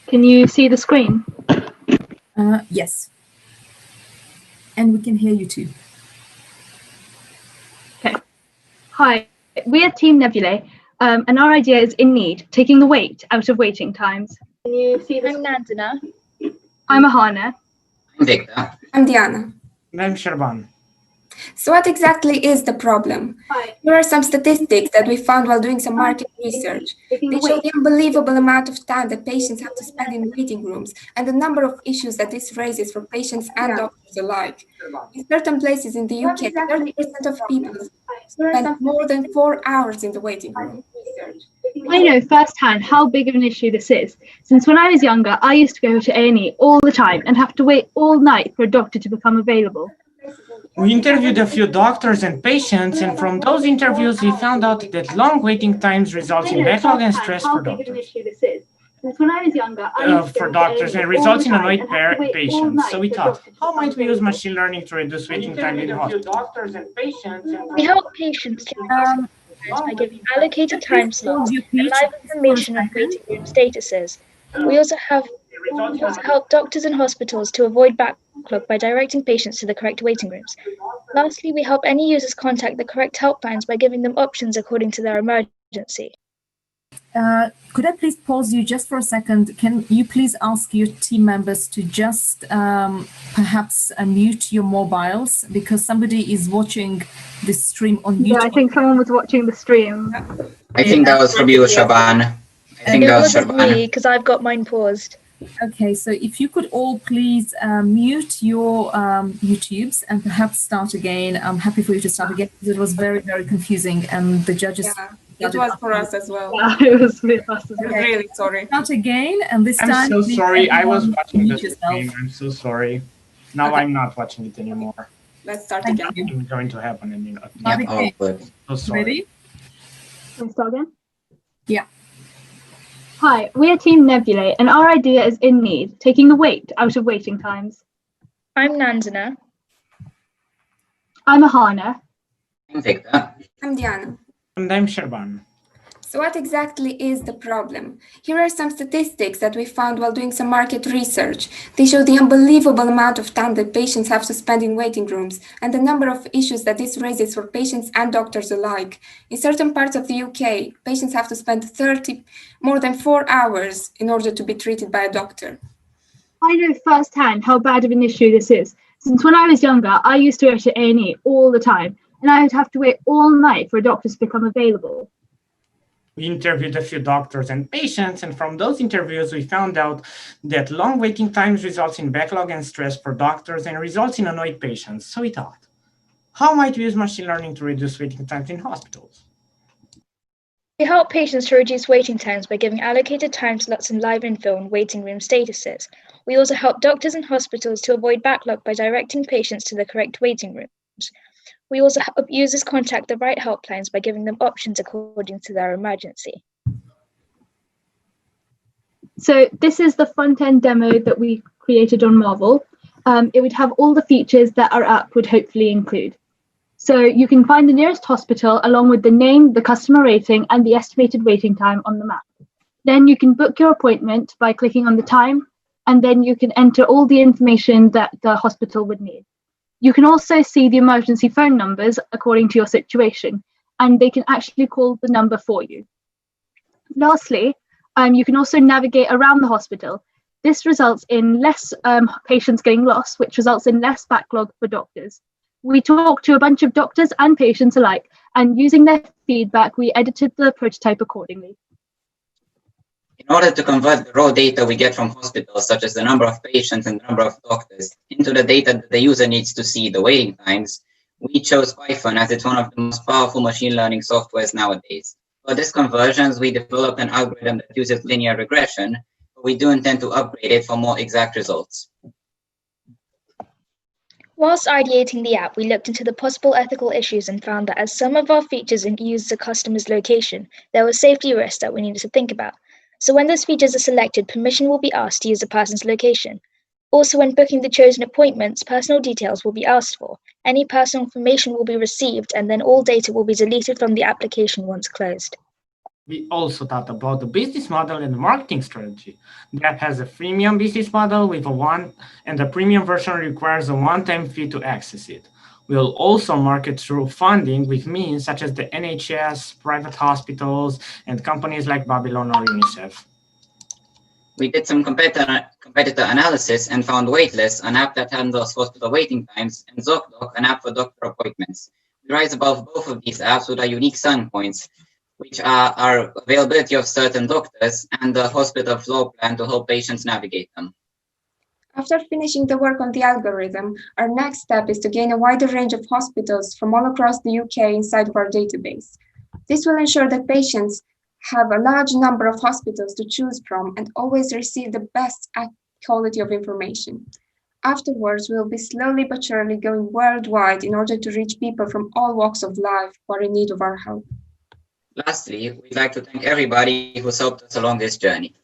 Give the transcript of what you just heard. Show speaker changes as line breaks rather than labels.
Can you see the screen?
Yes. And we can hear you too.
Okay. Hi, we are Team NEBULÆ, and our idea is in need, taking the weight out of waiting times. Can you see the
I'm Nandana.
I'm Ahana.
I'm Victor.
I'm Diana.
And I'm Sharban.
So what exactly is the problem?
Hi.
Here are some statistics that we found while doing some market research. They show the unbelievable amount of time that patients have to spend in waiting rooms and the number of issues that this raises for patients and doctors alike. In certain places in the UK, 30% of people spend more than 4 hours in the waiting room.
I know firsthand how big of an issue this is. Since when I was younger, I used to go to A&E all the time and have to wait all night for a doctor to become available.
We interviewed a few doctors and patients, and from those interviews, we found out that long waiting times result in backlog and stress for doctors.
Since when I was younger, I used to
For doctors and results in annoyed patients. So we thought, how might we use machine learning to reduce waiting time in hospitals? Doctors and patients.
We help patients to by giving allocated time slots and live information on waiting room statuses. We also help doctors and hospitals to avoid backlog by directing patients to the correct waiting rooms. Lastly, we help any users contact the correct helplines by giving them options according to their emergency.
Could I please pause you just for a second? Can you please ask your team members to just perhaps mute your mobiles, because somebody is watching this stream on YouTube.
Yeah, I think someone was watching the stream.
I think that was from you, Shaban. I think that was
It wasn't me,
Shaban.
because I've got mine paused.
Okay, so if you could all please mute your YouTubes and perhaps start again. I'm happy for you to start again because it was very, very confusing, and the judges.
Yeah, it was for us as well.
Yeah, it was with us as well.
I'm really sorry.
Start again, and this time.
I'm so
please
sorry. I was
everyone
watching
mute
the
yourself.
stream. I'm so sorry. Now
Okay.
I'm not watching it anymore.
Let's start
Thank
again.
you.
It's going to happen in a
Start
Oh,
again.
good.
So sorry.
Ready?
Can we start again?
Yeah.
Hi, we are Team NEBULÆ, and our idea is in need, taking the weight out of waiting times.
I'm Nandana.
I'm Ahana.
I'm Victor.
I'm Diana.
And I'm Sharban.
So what exactly is the problem? Here are some statistics that we found while doing some market research. They show the unbelievable amount of time that patients have to spend in waiting rooms and the number of issues that this raises for patients and doctors alike. In certain parts of the UK, patients have to spend more than 4 hours in order to be treated by a doctor.
I know firsthand how bad of an issue this is. Since when I was younger, I used to go to A&E all the time, and I would have to wait all night for a doctor to become available.
We interviewed a few doctors and patients, and from those interviews, we found out that long waiting times results in backlog and stress for doctors and results in annoyed patients. So we thought, how might we use machine learning to reduce waiting times in hospitals?
We help patients to reduce waiting times by giving allocated time slots and live info on waiting room statuses. We also help doctors and hospitals to avoid backlog by directing patients to the correct waiting rooms. We also help users contact the right helplines by giving them options according to their emergency.
So this is the front-end demo that we created on Marvel. It would have all the features that our app would hopefully include. So you can find the nearest hospital along with the name, the customer rating, and the estimated waiting time on the map. Then you can book your appointment by clicking on the time, and then you can enter all the information that the hospital would need. You can also see the emergency phone numbers according to your situation, and they can actually call the number for you. Lastly, you can also navigate around the hospital. This results in less patients getting lost, which results in less backlog for doctors. We talked to a bunch of doctors and patients alike, and using their feedback, we edited the prototype accordingly.
In order to convert the raw data we get from hospitals, such as the number of patients and the number of doctors, into the data that the user needs to see, the waiting times, we chose Python as it's one of the most powerful machine learning softwares nowadays. For this conversions, we developed an algorithm that uses linear regression, but we do intend to upgrade it for more exact results.
Whilst ideating the app, we looked into the possible ethical issues and found that as some of our features use the customer's location, there were safety risks that we needed to think about. So when those features are selected, permission will be asked to use the person's location. Also, when booking the chosen appointments, personal details will be asked for. Any personal information will be received, and then all data will be deleted from the application once closed.
We also thought about the business model and the marketing strategy. The app has a freemium business model with and the premium version requires a one-time fee to access it. We'll also market through funding with means such as the NHS, private hospitals, and companies like Babylon or UNICEF.
We did some competitor analysis and found Waitlist, an app that handles hospital waiting times, and ZocDoc, an app for doctor appointments. We rise above both of these apps with our unique selling points, which are our availability of certain doctors and the hospital floor plan to help patients navigate them.
After finishing the work on the algorithm, our next step is to gain a wider range of hospitals from all across the UK inside of our database. This will ensure that patients have a large number of hospitals to choose from and always receive the best quality of information. Afterwards, we'll be slowly but surely going worldwide in order to reach people from all walks of life who are in need of our help.
Lastly, we'd like to thank everybody who's helped us along this journey.